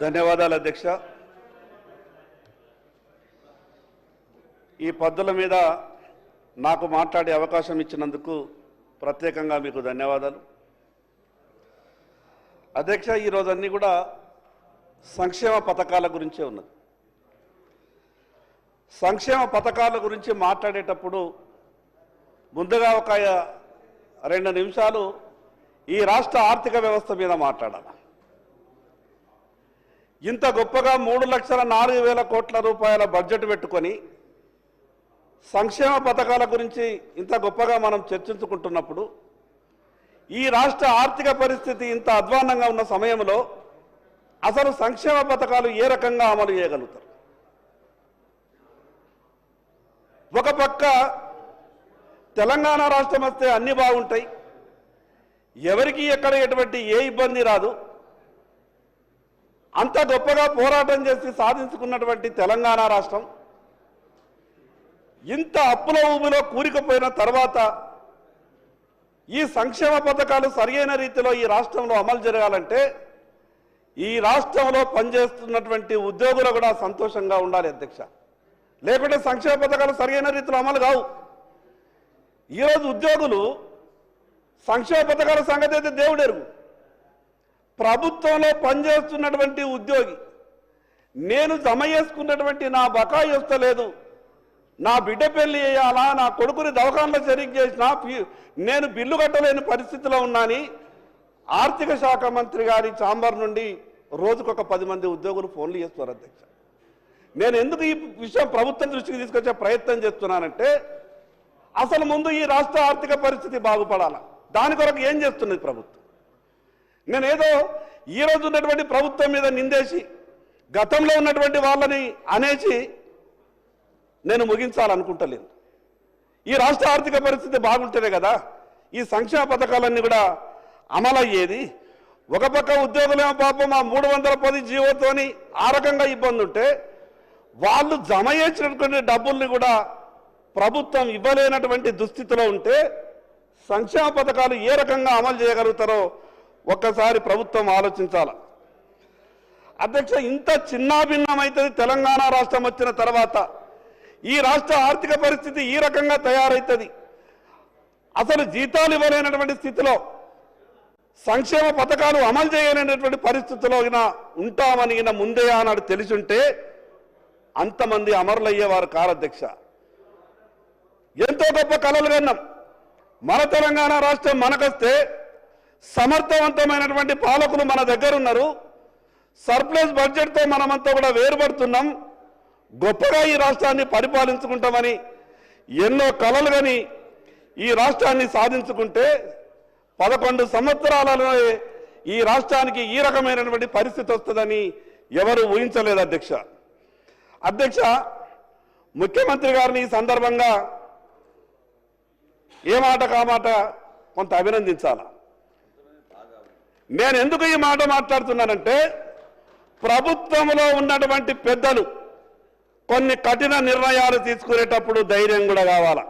ధన్యవాదాలు అధ్యక్ష. ఈ పద్ధతుల మీద నాకు మాట్లాడే అవకాశం ఇచ్చినందుకు ప్రత్యేకంగా మీకు ధన్యవాదాలు అధ్యక్ష. ఈరోజు అన్నీ కూడా సంక్షేమ పథకాల గురించే ఉన్నది. సంక్షేమ పథకాల గురించి మాట్లాడేటప్పుడు ముందుగా ఒక 2 నిమిషాలు ఈ రాష్ట్ర ఆర్థిక వ్యవస్థ మీద మాట్లాడాలి. ఇంత గొప్పగా 3,04,000 కోట్ల రూపాయల బడ్జెట్ పెట్టుకొని సంక్షేమ పథకాల గురించి ఇంత గొప్పగా మనం చర్చించుకుంటున్నప్పుడు ఈ రాష్ట్ర ఆర్థిక పరిస్థితి ఇంత అధ్వాన్నంగా ఉన్న సమయంలో అసలు సంక్షేమ పథకాలు ఏ రకంగా అమలు చేయగలుగుతారు? ఒక పక్క తెలంగాణ రాష్ట్రం వస్తే అన్నీ బాగుంటాయి, ఎవరికి ఎక్కడ ఎటువంటి ఏ ఇబ్బంది రాదు, అంత గొప్పగా పోరాటం చేసి సాధించుకున్నటువంటి తెలంగాణ రాష్ట్రం ఇంత అప్పుల ఊబిలో కూరుకుపోయిన తర్వాత ఈ సంక్షేమ పథకాలు సరియైన రీతిలో ఈ రాష్ట్రంలో అమలు జరగాలంటే ఈ రాష్ట్రంలో పనిచేస్తున్నటువంటి ఉద్యోగులు కూడా సంతోషంగా ఉండాలి అధ్యక్ష. లేకుంటే సంక్షేమ పథకాలు సరియైన రీతిలో అమలు కావు. ఈరోజు ఉద్యోగులు సంక్షేమ పథకాల సంగతి అయితే దేవుడెరుగు. ప్రభుత్వంలో పనిచేస్తున్నటువంటి ఉద్యోగి నేను జమ చేసుకున్నటువంటి నా బకాయి వస్తలేదు, నా బిడ్డ పెళ్లి చేయాలా, నా కొడుకుని దవాఖానలో చేరిక చేసినా నేను బిల్లు కట్టలేని పరిస్థితిలో ఉన్నాని ఆర్థిక శాఖ మంత్రి గారి ఛాంబర్ నుండి రోజుకొక 10 మంది ఉద్యోగులు ఫోన్లు చేస్తున్నారు అధ్యక్ష. నేను ఎందుకు ఈ విషయం ప్రభుత్వం దృష్టికి తీసుకొచ్చే ప్రయత్నం చేస్తున్నానంటే అసలు ముందు ఈ రాష్ట్ర ఆర్థిక పరిస్థితి బాగుపడాలా, దాని కొరకు ఏం చేస్తున్నది ప్రభుత్వం? నేనేదో ఈరోజు ఉన్నటువంటి ప్రభుత్వం మీద నిందేసి గతంలో ఉన్నటువంటి వాళ్ళని అనేసి నేను ముగించాలనుకుంటలేను. ఈ రాష్ట్ర ఆర్థిక పరిస్థితి బాగుంటేనే కదా ఈ సంక్షేమ పథకాలన్నీ కూడా అమలయ్యేది. ఒక పక్క ఉద్యోగులేమో పాపం ఆ 310 జీవోతోని ఆ రకంగా ఇబ్బంది ఉంటే వాళ్ళు జమ చేసినటువంటి డబ్బుల్ని కూడా ప్రభుత్వం ఇవ్వలేనటువంటి దుస్థితిలో ఉంటే సంక్షేమ పథకాలు ఏ రకంగా అమలు చేయగలుగుతారో ఒక్కసారి ప్రభుత్వం ఆలోచించాలి అధ్యక్ష. ఇంత చిన్నాభిన్నమైతుంది తెలంగాణ రాష్ట్రం వచ్చిన తర్వాత. ఈ రాష్ట్ర ఆర్థిక పరిస్థితి ఈ రకంగా తయారవుతుంది. అసలు జీతాలు ఇవ్వలేనటువంటి స్థితిలో సంక్షేమ పథకాలు అమలు చేయలేనటువంటి పరిస్థితిలో ఉంటామని ముందే ఆనాడు తెలిసి ఉంటే అంతమంది అమరులయ్యేవారు కారు అధ్యక్ష. ఎంతో గొప్ప కలలు కన్నాం. మన తెలంగాణ రాష్ట్రం మనకొస్తే సమర్థవంతమైనటువంటి పాలకులు మన దగ్గర ఉన్నారు. సర్ప్లస్ బడ్జెట్తో మనమంతా కూడా వేరుపడుతున్నాం. గొప్పగా ఈ రాష్ట్రాన్ని పరిపాలించుకుంటామని ఎన్నో కలలు కానీ ఈ రాష్ట్రాన్ని సాధించుకుంటే 11 సంవత్సరాలలో ఈ రాష్ట్రానికి ఈ రకమైనటువంటి పరిస్థితి వస్తుందని ఎవరు ఊహించలేదు అధ్యక్ష. అధ్యక్ష, ముఖ్యమంత్రి గారిని ఈ సందర్భంగా ఏ మాట కామాట కొంత అభినందించాలా. నేను ఎందుకు ఈ మాట మాట్లాడుతున్నానంటే ప్రభుత్వంలో ఉన్నటువంటి పెద్దలు కొన్ని కఠిన నిర్ణయాలు తీసుకునేటప్పుడు ధైర్యం కూడా కావాలా.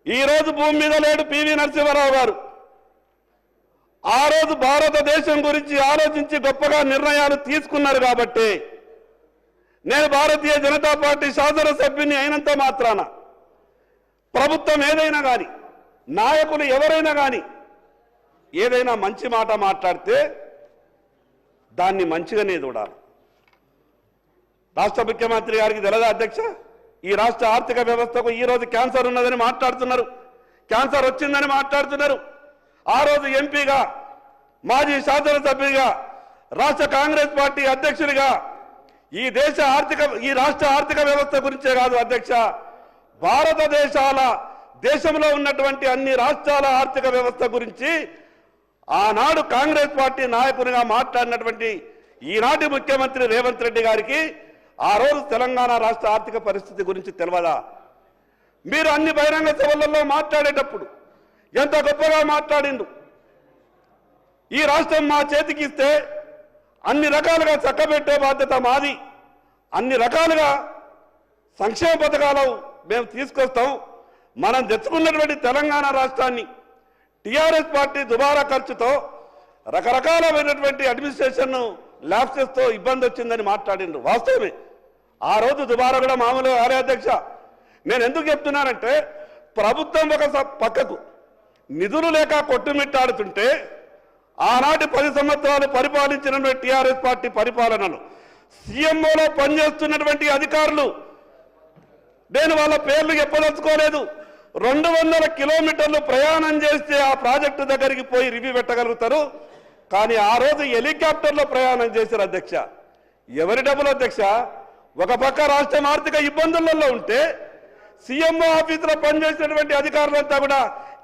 ఈరోజు భూమి మీద లేడు పివి నరసింహారావు గారు. ఆ రోజు భారతదేశం గురించి ఆలోచించి గొప్పగా నిర్ణయాలు తీసుకున్నారు కాబట్టి నేను భారతీయ జనతా పార్టీ శాసనసభ్యుని అయినంత మాత్రాన ప్రభుత్వం ఏదైనా కానీ నాయకులు ఎవరైనా కానీ ఏదైనా మంచి మాట మాట్లాడితే దాన్ని మంచిగానే చూడాలి. రాష్ట్ర ముఖ్యమంత్రి గారికి తెలదా అధ్యక్ష? ఈ రాష్ట్ర ఆర్థిక వ్యవస్థకు ఈరోజు క్యాన్సర్ ఉన్నదని మాట్లాడుతున్నారు, క్యాన్సర్ వచ్చిందని మాట్లాడుతున్నారు. ఆ రోజు ఎంపీగా, మాజీ శాసనసభ్యుడిగా, రాష్ట్ర కాంగ్రెస్ పార్టీ అధ్యక్షుడిగా ఈ రాష్ట్ర ఆర్థిక వ్యవస్థ గురించే కాదు అధ్యక్ష, దేశంలో ఉన్నటువంటి అన్ని రాష్ట్రాల ఆర్థిక వ్యవస్థ గురించి ఆనాడు కాంగ్రెస్ పార్టీ నాయకునిగా మాట్లాడినటువంటి ఈనాటి ముఖ్యమంత్రి రేవంత్ రెడ్డి గారికి ఆ రోజు తెలంగాణ రాష్ట్ర ఆర్థిక పరిస్థితి గురించి తెలియదా? మీరు అన్ని బహిరంగ సభలలో మాట్లాడేటప్పుడు ఎంత గొప్పగా మాట్లాడిండు. ఈ రాష్ట్రం మా చేతికి ఇస్తే అన్ని రకాలుగా చక్కబెట్టే బాధ్యత మాది, అన్ని రకాలుగా సంక్షేమ పథకాలు మేము తీసుకొస్తాం. మనం తెచ్చుకున్నటువంటి తెలంగాణ రాష్ట్రాన్ని టీఆర్ఎస్ పార్టీ దుబారా ఖర్చుతో రకరకాలమైనటువంటి అడ్మినిస్ట్రేషన్ను ల్యాప్సెస్తో ఇబ్బంది వచ్చిందని మాట్లాడిండ్రు. వాస్తవమే, ఆ రోజు దుబారా కూడా మామూలు ఆలయ అధ్యక్ష. నేను ఎందుకు చెప్తున్నానంటే ప్రభుత్వం ఒక పక్కకు నిధులు లేక కొట్టుమిట్టాడుతుంటే ఆనాటి 10 సంవత్సరాలు పరిపాలించిన టీఆర్ఎస్ పార్టీ పరిపాలనలు సీఎంఓలో పనిచేస్తున్నటువంటి అధికారులు, నేను వాళ్ళ పేర్లు చెప్పదలుచుకోలేదు, 200 కిలోమీటర్లు ప్రయాణం చేస్తే ఆ ప్రాజెక్టు దగ్గరికి పోయి రివ్యూ పెట్టగలుగుతారు. కానీ ఆ రోజు హెలికాప్టర్లో ప్రయాణం చేశారు అధ్యక్ష. ఎవరి డబ్బులు అధ్యక్ష? ఒక పక్క రాష్ట్రం ఆర్థిక ఇబ్బందులలో ఉంటే సీఎంఓ ఆఫీసులో పనిచేసినటువంటి అధికారులంతా కూడా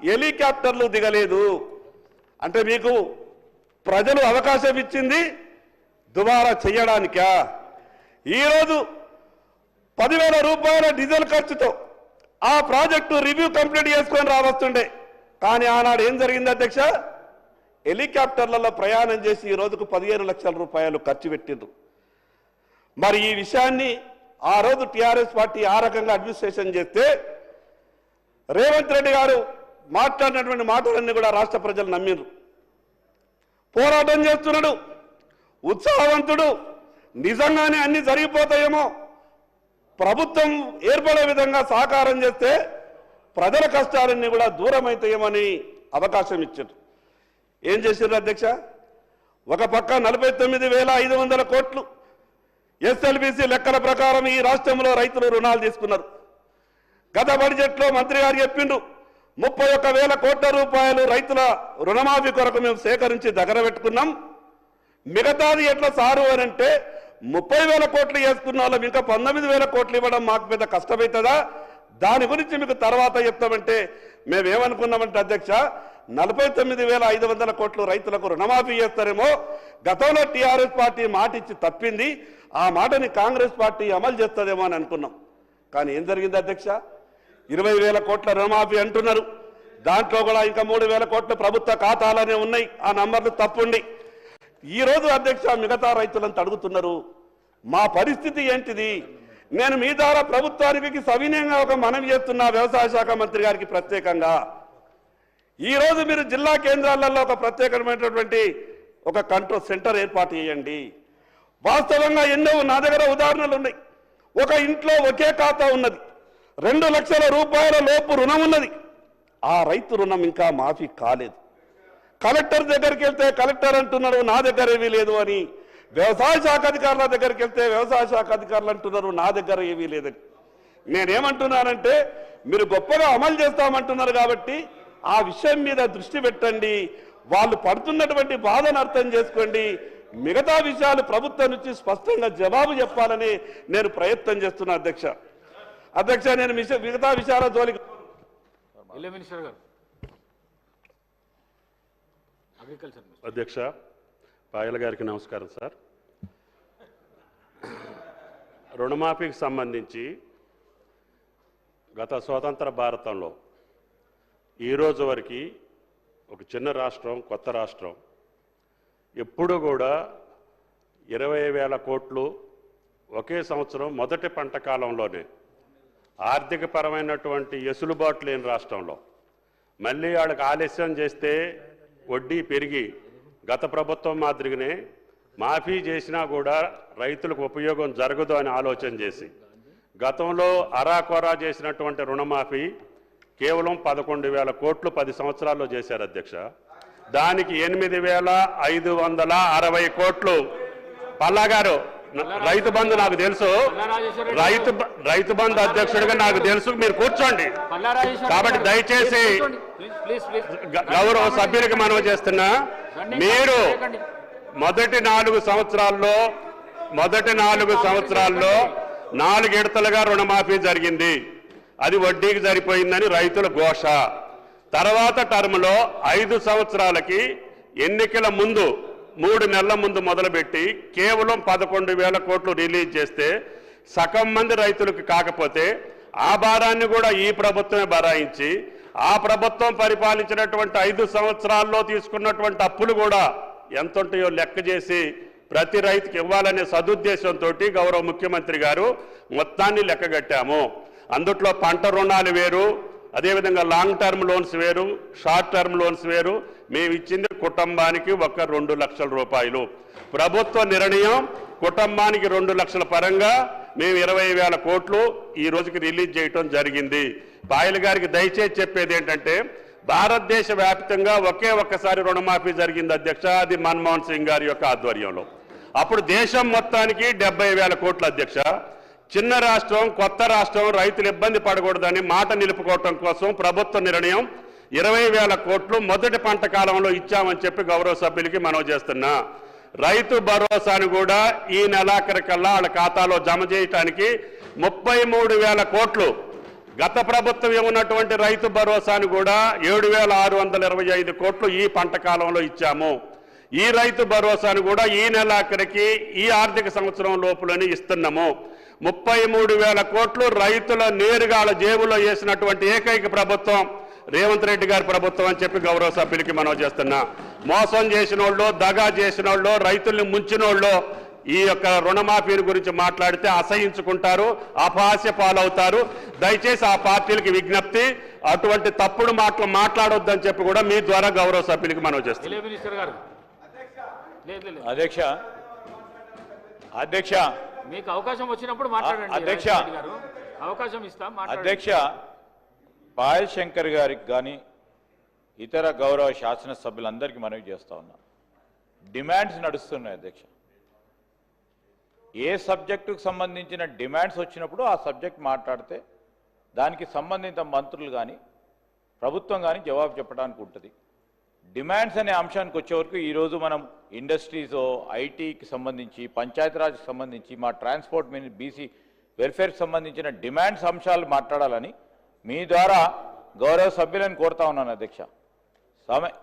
హెలికాప్టర్లు దిగలేదు. అంటే మీకు ప్రజలు అవకాశం ఇచ్చింది దుబారా చేయడానికా? ఈరోజు 10,000 రూపాయల డీజిల్ ఖర్చుతో ఆ ప్రాజెక్టు రివ్యూ కంప్లీట్ చేసుకొని రావస్తుండే. కానీ ఆనాడు ఏం జరిగింది అధ్యక్ష? హెలికాప్టర్లలో ప్రయాణం చేసి ఈ రోజుకు 15 లక్షల రూపాయలు ఖర్చు పెట్టిండ్రు. మరి ఈ విషయాన్ని ఆ రోజు టీఆర్ఎస్ పార్టీ ఆ రకంగా అడ్మినిస్ట్రేషన్ చేస్తే రేవంత్ రెడ్డి గారు మాట్లాడినటువంటి మాటలన్నీ కూడా రాష్ట్ర ప్రజలు నమ్మిండ్రు. పోరాటం చేస్తున్నాడు, ఉత్సాహవంతుడు, నిజంగానే అన్ని జరిగిపోతాయేమో, ప్రభుత్వం ఏర్పడే విధంగా సహకారం చేస్తే ప్రజల కష్టాలన్నీ కూడా దూరం అవుతాయేమని అవకాశం ఇచ్చారు. ఏం చేశారు అధ్యక్ష? ఒక పక్క 49,500 కోట్లు ఎస్ఎల్బిసి లెక్కల ప్రకారం ఈ రాష్ట్రంలో రైతులు రుణాలు తీసుకున్నారు. గత బడ్జెట్లో మంత్రి గారు చెప్పిండ్రు 31,000 కోట్ల రూపాయలు రైతుల రుణమాఫీ కొరకు మేము సేకరించి దగ్గర పెట్టుకున్నాం. మిగతాది ఎట్లా సారు అని అంటే 30,000 కోట్లు వేసుకున్న వాళ్ళం ఇంకా 19,000 కోట్లు ఇవ్వడం మాకు పెద్ద కష్టమవుతుందా? దాని గురించి మీకు తర్వాత చెప్తామంటే మేమేమనుకున్నామంటే అధ్యక్ష 49,500 కోట్లు రైతులకు రుణమాఫీ చేస్తారేమో. గతంలో టీఆర్ఎస్ పార్టీ మాట ఇచ్చి తప్పింది, ఆ మాటని కాంగ్రెస్ పార్టీ అమలు చేస్తుందేమో అని అనుకున్నాం. కానీ ఏం జరిగింది అధ్యక్ష? 20,000 కోట్ల రుణమాఫీ అంటున్నారు. దాంట్లో కూడా ఇంకా 3,000 కోట్ల ప్రభుత్వ ఖాతాలోనే ఉన్నాయి. ఆ నంబర్లు తప్పుండి ఈరోజు అధ్యక్ష మిగతా రైతులను అడుగుతున్నారు, మా పరిస్థితి ఏంటిది? నేను మీ ద్వారా ప్రభుత్వానికి సవినయంగా ఒక మనవి చేస్తున్నా, వ్యవసాయ శాఖ మంత్రి గారికి ప్రత్యేకంగా. ఈరోజు మీరు జిల్లా కేంద్రాలలో ఒక ప్రత్యేకమైనటువంటి ఒక కంట్రోల్ సెంటర్ ఏర్పాటు చేయండి. వాస్తవంగా ఎన్నో నా దగ్గర ఉదాహరణలు ఉన్నాయి. ఒక ఇంట్లో ఒకే ఖాతా ఉన్నది, 2 లక్షల రూపాయల లోపు రుణం ఉన్నది. ఆ రైతు రుణం ఇంకా మాఫీ కాలేదు. కలెక్టర్ దగ్గరికి వెళ్తే కలెక్టర్ అంటున్నారు నా దగ్గర ఏమీ లేదు అని, వ్యవసాయ శాఖ అధికారుల దగ్గరికి వెళ్తే వ్యవసాయ శాఖ అధికారులు అంటున్నారు నా దగ్గర ఏమీ లేదని. నేనేమంటున్నానంటే మీరు గొప్పగా అమలు చేస్తామంటున్నారు కాబట్టి ఆ విషయం మీద దృష్టి పెట్టండి, వాళ్ళు పడుతున్నటువంటి బాధను అర్థం చేసుకోండి, మిగతా విషయాలు ప్రభుత్వం నుంచి స్పష్టంగా జవాబు చెప్పాలని నేను ప్రయత్నం చేస్తున్నా అధ్యక్ష. నేను మిగతా విషయాల జోలికి అధ్యక్ష పాయల గారికి నమస్కారం సార్. రుణమాఫీకి సంబంధించి గత స్వతంత్ర భారతంలో ఈరోజు వరకు ఒక చిన్న రాష్ట్రం, కొత్త రాష్ట్రం ఎప్పుడు కూడా 20,000 కోట్లు ఒకే సంవత్సరం మొదటి పంట కాలంలోనే ఆర్థికపరమైనటువంటి ఎసులుబాటు లేని రాష్ట్రంలో మళ్ళీ వాళ్ళకి ఆలస్యం చేస్తే వడ్డీ పెరిగి గత ప్రభుత్వం మాదిరిగానే మాఫీ చేసినా కూడా రైతులకు ఉపయోగం జరగదు అని ఆలోచన చేసి గతంలో అరాకొరా చేసినటువంటి రుణమాఫీ కేవలం 11,000 కోట్లు 10 సంవత్సరాల్లో చేశారు అధ్యక్ష. దానికి 8,560 కోట్లు పల్లా గారు రైతు బంధు నాకు తెలుసు, రైతు బంధు అధ్యక్షుడిగా నాకు తెలుసు, మీరు కూర్చోండి. కాబట్టి దయచేసి గౌరవ సభ్యులకి మనవి చేస్తున్నా, మీరు మొదటి 4 సంవత్సరాల్లో 4 విడతలుగా రుణమాఫీ జరిగింది. అది వడ్డీకి సరిపోయిందని రైతుల ఘోష. తర్వాత టర్మ్లో 5 సంవత్సరాలకి ఎన్నికల ముందు 3 నెలల ముందు మొదలుపెట్టి కేవలం 11,000 కోట్లు రిలీజ్ చేస్తే సగం మంది రైతులకు కాకపోతే ఆ భారాన్ని కూడా ఈ ప్రభుత్వమే భరాయించి ఆ ప్రభుత్వం పరిపాలించినటువంటి 5 సంవత్సరాల్లో తీసుకున్నటువంటి అప్పులు కూడా ఎంత ఉంటాయో లెక్క చేసి ప్రతి రైతుకి ఇవ్వాలనే సదుద్దేశంతో గౌరవ ముఖ్యమంత్రి గారు మొత్తాన్ని లెక్కగట్టాము. అందుట్లో పంట రుణాలు వేరు, అదేవిధంగా లాంగ్ టర్మ్ లోన్స్ వేరు, షార్ట్ టర్మ్ లోన్స్ వేరు, మేము ఇచ్చింది కుటుంబానికి ఒక 2 లక్షల రూపాయలు. ప్రభుత్వ నిర్ణయం కుటుంబానికి 2 లక్షల పరంగా మేము 20,000 కోట్లు ఈ రోజుకి రిలీజ్ చేయటం జరిగింది. పాయల్ గారికి దయచేసి చెప్పేది ఏంటంటే, భారతదేశ వ్యాప్తంగా ఒక్కసారి రుణమాఫీ జరిగింది అధ్యక్ష, అది మన్మోహన్ సింగ్ గారి యొక్క ఆధ్వర్యంలో. అప్పుడు దేశం మొత్తానికి 70,000 కోట్లు అధ్యక్ష. చిన్న రాష్ట్రం, కొత్త రాష్ట్రం, రైతులు ఇబ్బంది పడకూడదని మాట నిలుపుకోవటం కోసం ప్రభుత్వ నిర్ణయం 20,000 కోట్లు మొదటి పంట కాలంలో ఇచ్చామని చెప్పి గౌరవ సభ్యులకి మనవి చేస్తున్నా. రైతు భరోసాను కూడా ఈ నెలాఖరికల్లా వాళ్ళ ఖాతాలో జమ చేయటానికి 33,000 కోట్లు, గత ప్రభుత్వం ఏమున్నటువంటి రైతు భరోసాను కూడా 7,625 కోట్లు ఈ పంట కాలంలో ఇచ్చాము. ఈ రైతు భరోసాను కూడా ఈ నెలాఖరికి ఈ ఆర్థిక సంవత్సరం లోపులని ఇస్తున్నాము. 33,000 కోట్లు రైతుల నేరుగా వాళ్ళ జేబులో వేసినటువంటి ఏకైక ప్రభుత్వం రేవంత్ రెడ్డి గారి ప్రభుత్వం అని చెప్పి గౌరవ సభ్యులకి మనం చేస్తున్నా. మోసం చేసిన వాళ్ళు, దగా చేసిన వాళ్ళు, రైతుల్ని ముంచిన వాళ్ళు ఈ యొక్క రుణమాఫీని గురించి మాట్లాడితే అసహించుకుంటారు, అపహాస్య పాలవుతారు. దయచేసి ఆ పార్టీలకి విజ్ఞప్తి, అటువంటి తప్పుడు మాటలు మాట్లాడొద్దని చెప్పి కూడా మీ ద్వారా గౌరవ సభ్యులకి మనం చేస్తున్నాం. అధ్యక్ష మీకు అవకాశం వచ్చినప్పుడు మాట్లాడండి. అధ్యక్ష అవకాశం ఇస్తాం. అధ్యక్ష, పాయల్ శంకర్ గారికి కానీ ఇతర గౌరవ శాసనసభ్యులందరికీ మనవి చేస్తా ఉన్నా, డిమాండ్స్ నడుస్తున్నాయి అధ్యక్ష. ఏ సబ్జెక్టుకు సంబంధించిన డిమాండ్స్ వచ్చినప్పుడు ఆ సబ్జెక్ట్ మాట్లాడితే దానికి సంబంధిత మంత్రులు కానీ ప్రభుత్వం కానీ జవాబు చెప్పడానికి ఉంటుంది. డిమాండ్స్ అనే అంశానికి వచ్చేవరకు ఈరోజు మనం ఇండస్ట్రీస్, ఐటీకి సంబంధించి, పంచాయతీరాజ్కి సంబంధించి, మా ట్రాన్స్పోర్ట్ బీసీ వెల్ఫేర్కి సంబంధించిన డిమాండ్స్ అంశాలు మాట్లాడాలని మీ ద్వారా గౌరవ సభ్యులను కోరుతా ఉన్నాను అధ్యక్ష.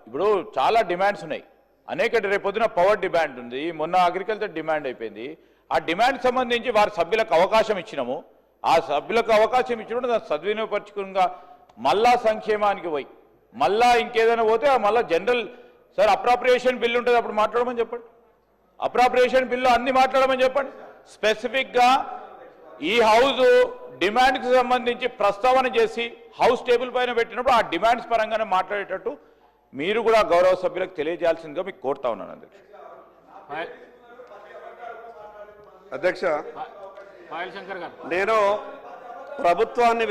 ఇప్పుడు చాలా డిమాండ్స్ ఉన్నాయి, అనేక. రేపొద్దున పవర్ డిమాండ్ ఉంది, మొన్న అగ్రికల్చర్ డిమాండ్ అయిపోయింది. ఆ డిమాండ్కి సంబంధించి వారి సభ్యులకు అవకాశం ఇచ్చినాము. ఆ సభ్యులకు అవకాశం ఇచ్చినప్పుడు దాన్ని సద్వినియోగపరచుకునిగా మళ్ళా సంక్షేమానికి పోయి మళ్ళా ఇంకేదైనా పోతే మళ్ళీ జనరల్ సార్ అప్రాప్రియేషన్ బిల్లు ఉంటుంది, అప్పుడు మాట్లాడమని చెప్పండి. అప్రాప్రియేషన్ బిల్లు అన్ని మాట్లాడమని చెప్పండి. స్పెసిఫిక్గా ఈ హౌస్ డిమాండ్కి సంబంధించి ప్రస్తావన చేసి హౌస్ టేబుల్ పైన పెట్టినప్పుడు ఆ డిమాండ్స్ పరంగానే మాట్లాడేటట్టు మీరు కూడా గౌరవ సభ్యులకు తెలియజేయాల్సిందిగా మీకు కోరుతా ఉన్నాను అధ్యక్ష. అధ్యక్ష, పాయల్ శంకర్ గారు, నేను ప్రభుత్వాన్ని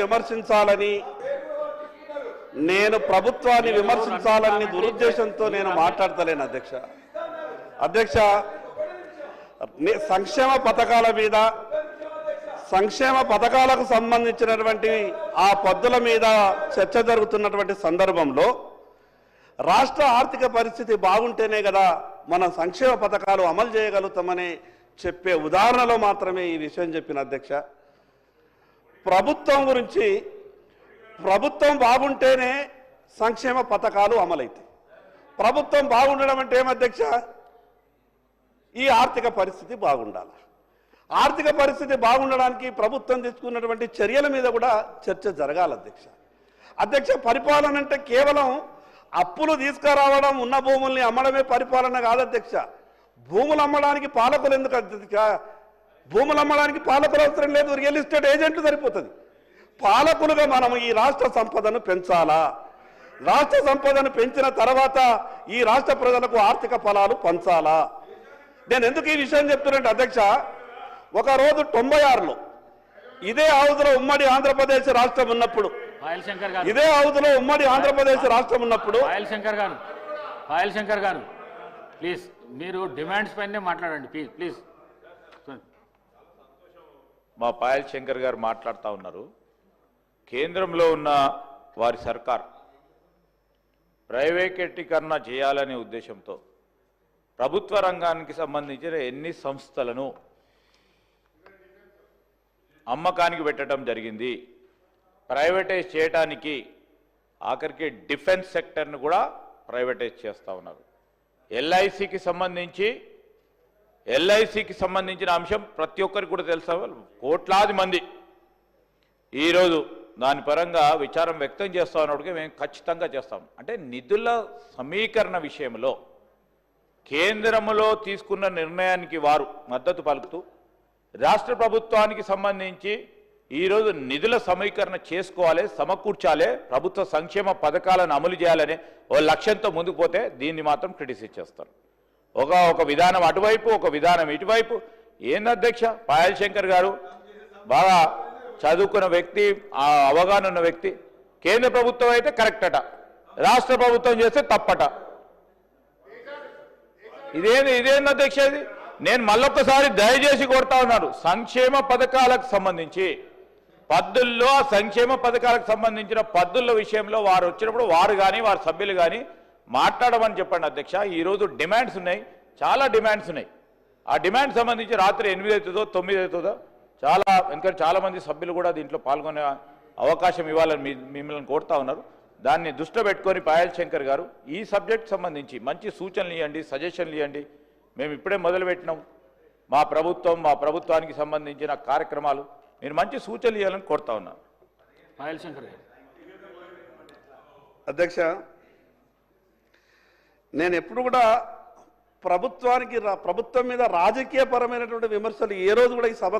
విమర్శించాలని దురుద్దేశంతో నేను మాట్లాడతలేను అధ్యక్ష. అధ్యక్ష, సంక్షేమ పథకాల మీద, సంక్షేమ పథకాలకు సంబంధించినటువంటి ఆ పద్ధతుల మీద చర్చ జరుగుతున్నటువంటి సందర్భంలో రాష్ట్ర ఆర్థిక పరిస్థితి బాగుంటేనే కదా మనం సంక్షేమ పథకాలు అమలు చేయగలుగుతామని చెప్పే ఉదాహరణలో మాత్రమే ఈ విషయం చెప్పిన అధ్యక్ష. ప్రభుత్వం బాగుంటేనే సంక్షేమ పథకాలు అమలవుతాయి. ప్రభుత్వం బాగుండడం అంటే ఏమధ్యక్ష? ఈ ఆర్థిక పరిస్థితి బాగుండాలి. ఆర్థిక పరిస్థితి బాగుండడానికి ప్రభుత్వం తీసుకున్నటువంటి చర్యల మీద కూడా చర్చ జరగాలి అధ్యక్ష. పరిపాలన అంటే కేవలం అప్పులు తీసుకురావడం, ఉన్న భూముల్ని అమ్మడమే పరిపాలన కాదు అధ్యక్ష. భూములు అమ్మడానికి పాలకులు ఎందుకు అధ్యక్ష? భూములు అమ్మడానికి పాలకులు అవసరం లేదు, రియల్ ఎస్టేట్ ఏజెంట్లు సరిపోతుంది. పాలకులుగా మనం ఈ రాష్ట్ర సంపదను పెంచాలా. రాష్ట్ర సంపదను పెంచిన తర్వాత ఈ రాష్ట్ర ప్రజలకు ఆర్థిక ఫలాలు పంచాలా. నేను ఎందుకు ఈ విషయం చెప్తున్నట్టు అధ్యక్ష, ఒకరోజు 96లో ఇదే హౌజ్లో ఉమ్మడి ఆంధ్రప్రదేశ్ రాష్ట్రం ఉన్నప్పుడు, ఇదే హౌజ్లో ఉమ్మడి ఆంధ్రప్రదేశ్ రాష్ట్రం ఉన్నప్పుడు పాయల్ శంకర్ గారు ప్లీజ్ మీరు డిమాండ్స్ పైనే మాట్లాడండి ప్లీజ్. మా పాయల్ శంకర్ గారు మాట్లాడుతూ ఉన్నారు. కేంద్రంలో ఉన్న వారి సర్కార్ ప్రైవేటీకరణ చేయాలనే ఉద్దేశంతో ప్రభుత్వ రంగానికి సంబంధించిన ఎన్ని సంస్థలను అమ్మకానికి పెట్టడం జరిగింది. ప్రైవేటైజ్ చేయడానికి ఆఖరికి డిఫెన్స్ సెక్టర్ను కూడా ప్రైవేటైజ్ చేస్తూ ఉన్నారు. ఎల్ఐసికి సంబంధించిన అంశం ప్రతి ఒక్కరికి కూడా తెలుసా, కోట్లాది మంది ఈరోజు దాని పరంగా విచారం వ్యక్తం చేస్తా ఉన్నప్పటికీ మేము ఖచ్చితంగా చేస్తాం. అంటే నిధుల సమీకరణ విషయంలో కేంద్రంలో తీసుకున్న నిర్ణయానికి వారు మద్దతు పలుకుతూ రాష్ట్ర ప్రభుత్వానికి సంబంధించి ఈరోజు నిధుల సమీకరణ చేసుకోవాలి, సమకూర్చాలి, ప్రభుత్వ సంక్షేమ పథకాలను అమలు చేయాలనే ఓ లక్ష్యంతో ముందుకు పోతే దీన్ని మాత్రం క్రిటిసైజ్ చేస్తారు. ఒక విధానం అటువైపు, ఒక విధానం ఇటువైపు. ఏంది అధ్యక్ష? పాయల్ శంకర్ గారు బాగా చదువుకున్న వ్యక్తి, ఆ అవగాహన ఉన్న వ్యక్తి. కేంద్ర ప్రభుత్వం అయితే కరెక్ట్ అట, రాష్ట్ర ప్రభుత్వం చేస్తే తప్పట. ఇదేంది అధ్యక్ష? ఇది నేను మళ్ళొక్కసారి దయచేసి కోరుతా ఉన్నాను, సంక్షేమ పథకాలకు సంబంధించి పద్దుల్లో, సంక్షేమ పథకాలకు సంబంధించిన పద్దుల విషయంలో వారు వచ్చినప్పుడు వారు కానీ వారి సభ్యులు కానీ మాట్లాడమని చెప్పండి అధ్యక్ష. ఈరోజు డిమాండ్స్ ఉన్నాయి, చాలా డిమాండ్స్ ఉన్నాయి. ఆ డిమాండ్ సంబంధించి రాత్రి 8 అవుతుందో 9 అవుతుందో ఇంకా చాలా మంది సభ్యులు కూడా దీంట్లో పాల్గొనే అవకాశం ఇవ్వాలని మిమ్మల్ని కోరుతా ఉన్నారు. దాన్ని దృష్టిలో పెట్టుకొని పాయల్ శంకర్ గారు ఈ సబ్జెక్ట్ సంబంధించి మంచి సూచనలు ఇవ్వండి, సజెషన్లు ఇవ్వండి. మేము ఇప్పుడే మొదలుపెట్టినాం మా ప్రభుత్వానికి సంబంధించిన కార్యక్రమాలు, మీరు మంచి సూచనలు ఇవ్వాలని కోరుతా ఉన్నాను. పాయల్ శంకర్ గారు. అధ్యక్ష, నేను ఎప్పుడు కూడా ప్రభుత్వం మీద రాజకీయపరమైనటువంటి విమర్శలు ఏ రోజు కూడా ఈ సభకు